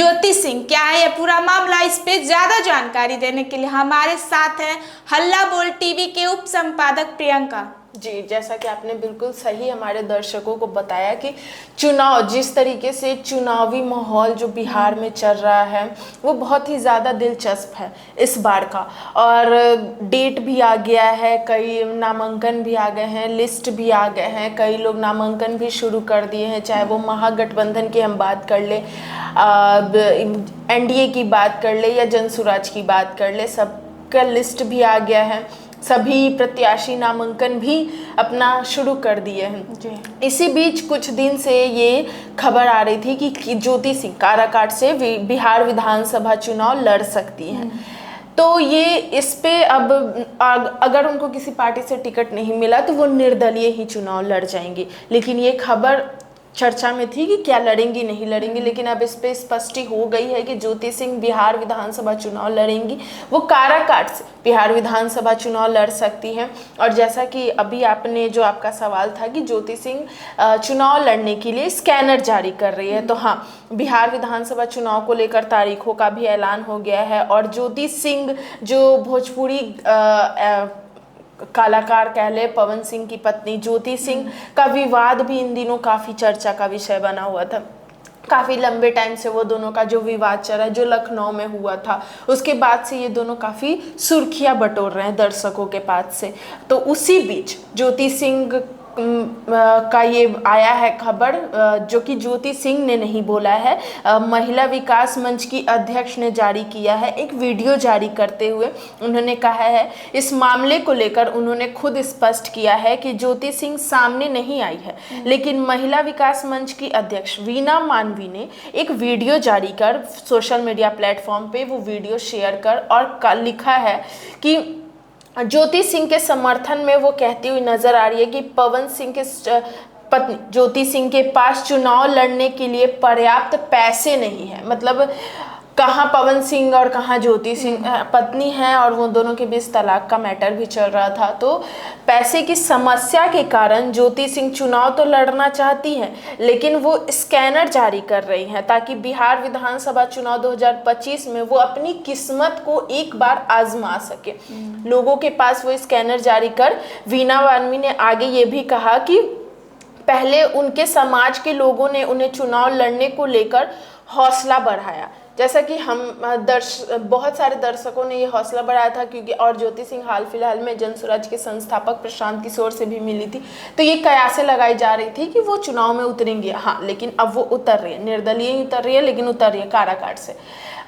ज्योति सिंह, क्या है ये पूरा मामला? इस पे ज्यादा जानकारी देने के लिए हमारे साथ हैं हल्ला बोल टीवी के उप संपादक प्रियंका जी। जैसा कि आपने बिल्कुल सही हमारे दर्शकों को बताया कि चुनाव, जिस तरीके से चुनावी माहौल जो बिहार में चल रहा है वो बहुत ही ज़्यादा दिलचस्प है इस बार का। और डेट भी आ गया है, कई नामांकन भी आ गए हैं, लिस्ट भी आ गए हैं, कई लोग नामांकन भी शुरू कर दिए हैं। चाहे वो महागठबंधन की हम बात कर ले, एनडीए की बात कर ले या जनसुराज की बात कर ले, सबका लिस्ट भी आ गया है। सभी प्रत्याशी नामांकन भी अपना शुरू कर दिए हैं। इसी बीच कुछ दिन से ये खबर आ रही थी कि ज्योति सिंह काराकाट से बिहार विधानसभा चुनाव लड़ सकती हैं। तो ये इस पे अब अगर उनको किसी पार्टी से टिकट नहीं मिला तो वो निर्दलीय ही चुनाव लड़ जाएंगी। लेकिन ये खबर चर्चा में थी कि क्या लड़ेंगी नहीं लड़ेंगी, लेकिन अब इस पे स्पष्टि हो गई है कि ज्योति सिंह बिहार विधानसभा चुनाव लड़ेंगी। वो काराकाट से बिहार विधानसभा चुनाव लड़ सकती हैं। और जैसा कि अभी आपने जो आपका सवाल था कि ज्योति सिंह चुनाव लड़ने के लिए स्कैनर जारी कर रही है, तो हाँ, बिहार विधानसभा चुनाव को लेकर तारीखों का भी ऐलान हो गया है। और ज्योति सिंह जो भोजपुरी कलाकार कह ले, पवन सिंह की पत्नी ज्योति सिंह का विवाद भी इन दिनों काफ़ी चर्चा का विषय बना हुआ था। काफ़ी लंबे टाइम से वो दोनों का जो विवाद चल रहा है, जो लखनऊ में हुआ था, उसके बाद से ये दोनों काफ़ी सुर्खियां बटोर रहे हैं दर्शकों के पास से। तो उसी बीच ज्योति सिंह का ये आया है खबर, जो कि ज्योति सिंह ने नहीं बोला है, महिला विकास मंच की अध्यक्ष ने जारी किया है। एक वीडियो जारी करते हुए उन्होंने कहा है, इस मामले को लेकर उन्होंने खुद स्पष्ट किया है कि ज्योति सिंह सामने नहीं आई है, लेकिन महिला विकास मंच की अध्यक्ष वीना मानवी ने एक वीडियो जारी कर सोशल मीडिया प्लेटफॉर्म पे वो वीडियो शेयर कर और लिखा है कि ज्योति सिंह के समर्थन में वो कहती हुई नजर आ रही है कि पवन सिंह के पत्नी ज्योति सिंह के पास चुनाव लड़ने के लिए पर्याप्त पैसे नहीं है। मतलब कहाँ पवन सिंह और कहाँ ज्योति सिंह पत्नी हैं, और वो दोनों के बीच तलाक का मैटर भी चल रहा था। तो पैसे की समस्या के कारण ज्योति सिंह चुनाव तो लड़ना चाहती हैं, लेकिन वो स्कैनर जारी कर रही हैं ताकि बिहार विधानसभा चुनाव 2025 में वो अपनी किस्मत को एक बार आजमा सके। लोगों के पास वो स्कैनर जारी कर वीना मानवी ने आगे ये भी कहा कि पहले उनके समाज के लोगों ने उन्हें चुनाव लड़ने को लेकर हौसला बढ़ाया, जैसा कि हम बहुत सारे दर्शकों ने ये हौसला बढ़ाया था, क्योंकि और ज्योति सिंह हाल फिलहाल में जनसुराज के संस्थापक प्रशांत किशोर से भी मिली थी। तो ये कयासें लगाई जा रही थी कि वो चुनाव में उतरेंगी। हाँ, लेकिन अब वो उतर रही है, निर्दलीय ही उतर रही है, लेकिन उतर रही है काराकाट से।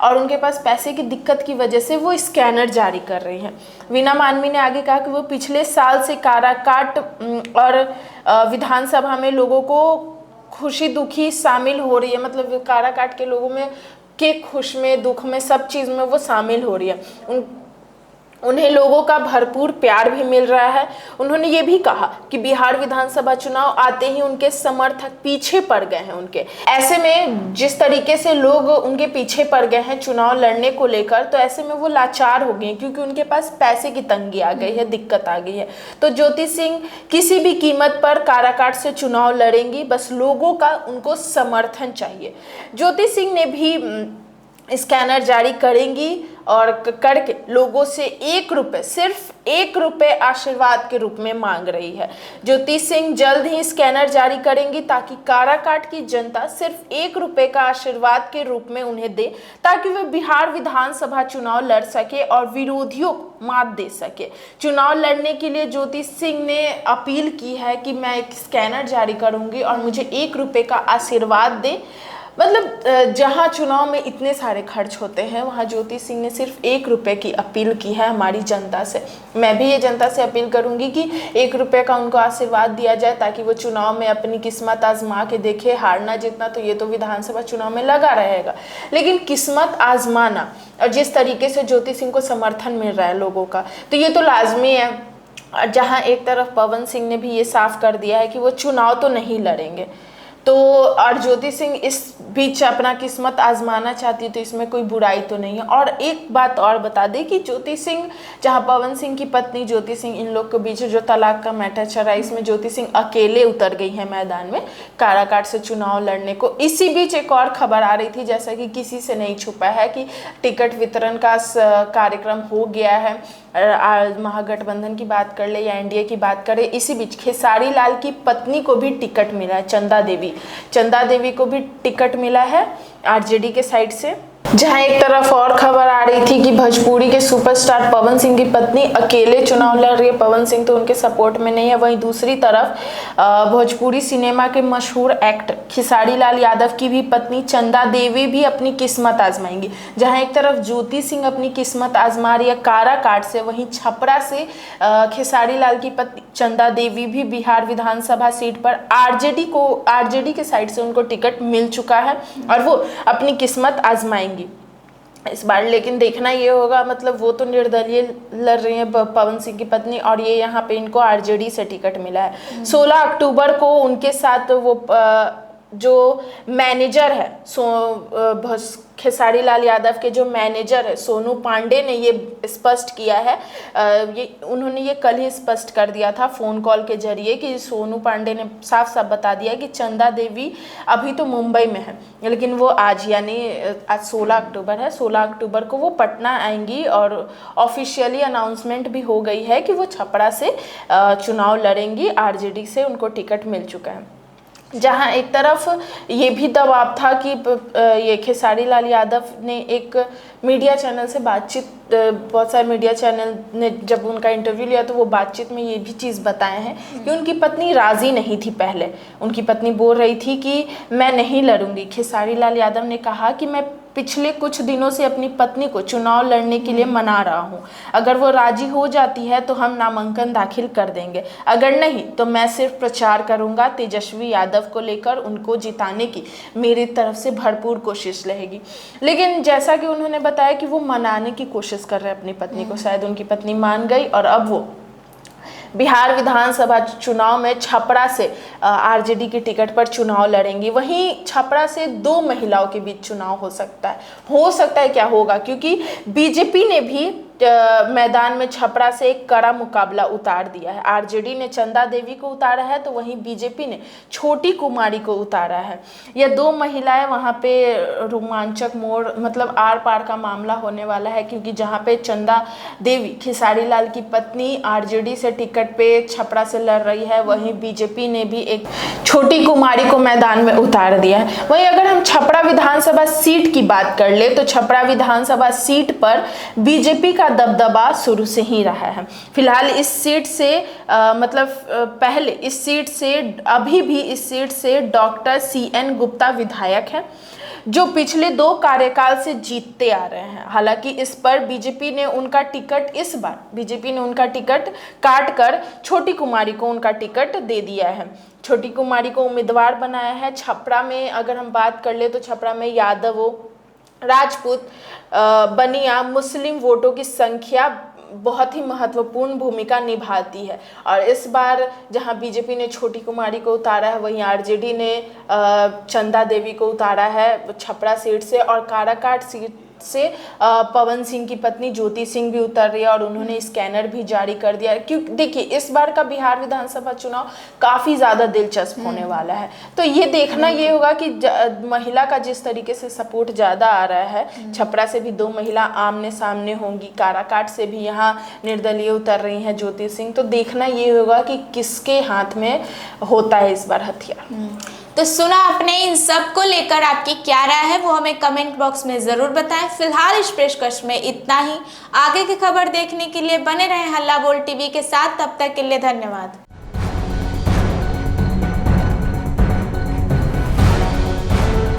और उनके पास पैसे की दिक्कत की वजह से वो स्कैनर जारी कर रही हैं। वीना मानवी ने आगे कहा कि वो पिछले साल से काराकाट और विधानसभा में लोगों को खुशी दुखी शामिल हो रही है। मतलब काराकाट के लोगों में के खुश में, दुख में, सब चीज़ में वो शामिल हो रही है। उन्हें लोगों का भरपूर प्यार भी मिल रहा है। उन्होंने ये भी कहा कि बिहार विधानसभा चुनाव आते ही उनके समर्थक पीछे पड़ गए हैं उनके। ऐसे में जिस तरीके से लोग उनके पीछे पड़ गए हैं चुनाव लड़ने को लेकर, तो ऐसे में वो लाचार हो गए हैं, क्योंकि उनके पास पैसे की तंगी आ गई है, दिक्कत आ गई है। तो ज्योति सिंह किसी भी कीमत पर काराकाट से चुनाव लड़ेंगी, बस लोगों का उनको समर्थन चाहिए। ज्योति सिंह ने भी स्कैनर जारी करेंगी और करके लोगों से ₹1, सिर्फ ₹1 आशीर्वाद के रूप में मांग रही है। ज्योति सिंह जल्द ही स्कैनर जारी करेंगी ताकि काराकाट की जनता सिर्फ ₹1 का आशीर्वाद के रूप में उन्हें दे, ताकि वे बिहार विधानसभा चुनाव लड़ सके और विरोधियों को मात दे सके। चुनाव लड़ने के लिए ज्योति सिंह ने अपील की है कि मैं एक स्कैनर जारी करूंगी और मुझे ₹1 का आशीर्वाद दे। मतलब जहाँ चुनाव में इतने सारे खर्च होते हैं, वहाँ ज्योति सिंह ने सिर्फ ₹1 की अपील की है हमारी जनता से। मैं भी ये जनता से अपील करूँगी कि ₹1 का उनको आशीर्वाद दिया जाए, ताकि वो चुनाव में अपनी किस्मत आजमा के देखे। हारना जीतना तो ये तो विधानसभा चुनाव में लगा रहेगा, लेकिन किस्मत आजमाना और जिस तरीके से ज्योति सिंह को समर्थन मिल रहा है लोगों का, तो ये तो लाजमी है। जहाँ एक तरफ पवन सिंह ने भी ये साफ कर दिया है कि वो चुनाव तो नहीं लड़ेंगे, तो और ज्योति सिंह इस बीच अपना किस्मत आजमाना चाहती है, तो इसमें कोई बुराई तो नहीं है। और एक बात और बता दें कि ज्योति सिंह, जहां पवन सिंह की पत्नी ज्योति सिंह, इन लोग के बीच जो तलाक का मैटर चल रहा है, इसमें ज्योति सिंह अकेले उतर गई है मैदान में काराकाट से चुनाव लड़ने को। इसी बीच एक और खबर आ रही थी, जैसा कि किसी से नहीं छुपा है, कि टिकट वितरण का कार्यक्रम हो गया है। महागठबंधन की बात कर ले या एनडीए की बात करें, इसी बीच खेसारी लाल की पत्नी को भी टिकट मिला है, चंदा देवी को भी टिकट मिला है आरजेडी के साइड से। जहां एक तरफ और खबर आ रही थी कि भोजपुरी के सुपरस्टार पवन सिंह की पत्नी अकेले चुनाव लड़ रही है, पवन सिंह तो उनके सपोर्ट में नहीं है। वहीं दूसरी तरफ भोजपुरी सिनेमा के मशहूर एक्टर खेसारी लाल यादव की भी पत्नी चंदा देवी भी अपनी किस्मत आजमाएंगी। जहां एक तरफ ज्योति सिंह अपनी किस्मत आजमा रही है काराकाट से, वहीं छपरा से खेसारी लाल की पत्नी चंदा देवी भी बिहार विधानसभा सीट पर आरजेडी के साइड से उनको टिकट मिल चुका है और वो अपनी किस्मत आजमाएंगी इस बार। लेकिन देखना ये होगा, मतलब वो तो निर्दलीय लड़ रही है पवन सिंह की पत्नी, और ये यहाँ पे इनको आरजेडी से टिकट मिला है। 16 अक्टूबर को उनके साथ वो जो मैनेजर है खेसारी लाल यादव के जो मैनेजर है सोनू पांडे ने ये स्पष्ट किया है, उन्होंने ये कल ही स्पष्ट कर दिया था फ़ोन कॉल के जरिए, कि सोनू पांडे ने साफ साफ बता दिया कि चंदा देवी अभी तो मुंबई में है, लेकिन वो आज, यानी आज 16 अक्टूबर है, 16 अक्टूबर को वो पटना आएंगी और ऑफिशियली अनाउंसमेंट भी हो गई है कि वो छपरा से चुनाव लड़ेंगी, आरजेडी से उनको टिकट मिल चुका है। जहां एक तरफ ये भी दबाव था कि ये खेसारी लाल यादव ने एक मीडिया चैनल से बातचीत, बहुत सारे मीडिया चैनल ने जब उनका इंटरव्यू लिया तो वो बातचीत में ये भी चीज़ बताए हैं कि उनकी पत्नी राज़ी नहीं थी। पहले उनकी पत्नी बोल रही थी कि मैं नहीं लड़ूंगी। खेसारी लाल यादव ने कहा कि मैं पिछले कुछ दिनों से अपनी पत्नी को चुनाव लड़ने के लिए मना रहा हूं, अगर वो राजी हो जाती है तो हम नामांकन दाखिल कर देंगे, अगर नहीं तो मैं सिर्फ प्रचार करूंगा। तेजस्वी यादव को लेकर उनको जिताने की मेरी तरफ से भरपूर कोशिश रहेगी। लेकिन जैसा कि उन्होंने बताया कि वो मनाने की कोशिश कर रहे हैं अपनी पत्नी को, शायद उनकी पत्नी मान गई और अब वो बिहार विधानसभा चुनाव में छपरा से आरजेडी की टिकट पर चुनाव लड़ेंगी। वहीं छपरा से 2 महिलाओं के बीच चुनाव हो सकता है क्या होगा, क्योंकि बीजेपी ने भी मैदान में छपरा से एक कड़ा मुकाबला उतार दिया है। आरजेडी ने चंदा देवी को उतारा है तो वहीं बीजेपी ने छोटी कुमारी को उतारा है। ये 2 महिलाएं वहां पे रोमांचक मोड़, मतलब आर पार का मामला होने वाला है, क्योंकि जहां पे चंदा देवी खेसारी लाल की पत्नी आरजेडी से टिकट पे छपरा से लड़ रही है, वहीं बीजेपी ने भी एक छोटी कुमारी को मैदान में उतार दिया है। वहीं अगर हम छपरा विधानसभा सीट की बात कर ले तो छपरा विधानसभा सीट पर बीजेपी का दबदबा शुरू से ही रहा है। फिलहाल इस सीट से पहले इस सीट से अभी भी इस सीट से डॉक्टर CN गुप्ता विधायक हैं, जो पिछले 2 कार्यकाल से जीतते आ रहे हैं। हालांकि इस पर बीजेपी ने उनका टिकट काट कर छोटी कुमारी को उनका टिकट दे दिया है। छोटी कुमारी को उम्मीदवार बनाया है। छपरा में अगर हम बात कर ले तो छपरा में यादवों, राजपूत, बनिया, मुस्लिम वोटों की संख्या बहुत ही महत्वपूर्ण भूमिका निभाती है। और इस बार जहां बीजेपी ने छोटी कुमारी को उतारा है, वहीं आरजेडी ने चंदा देवी को उतारा है छपरा सीट से, और काराकाट सीट से पवन सिंह की पत्नी ज्योति सिंह भी उतर रही है और उन्होंने स्कैनर भी जारी कर दिया है। क्योंकि देखिए इस बार का बिहार विधानसभा चुनाव काफ़ी ज़्यादा दिलचस्प होने वाला है, तो ये देखना ये होगा कि महिला का जिस तरीके से सपोर्ट ज़्यादा आ रहा है, छपरा से भी 2 महिला आमने सामने होंगी, काराकाट से भी यहाँ निर्दलीय उतर रही हैं ज्योति सिंह, तो देखना ये होगा कि किसके हाथ में होता है इस बार हथियार। तो सुना आपने, इन सब को लेकर आपकी क्या राय है वो हमें कमेंट बॉक्स में ज़रूर बताएं। फिलहाल इस पेशकश में इतना ही। आगे की खबर देखने के लिए बने रहें हल्ला बोल टीवी के साथ। तब तक के लिए धन्यवाद।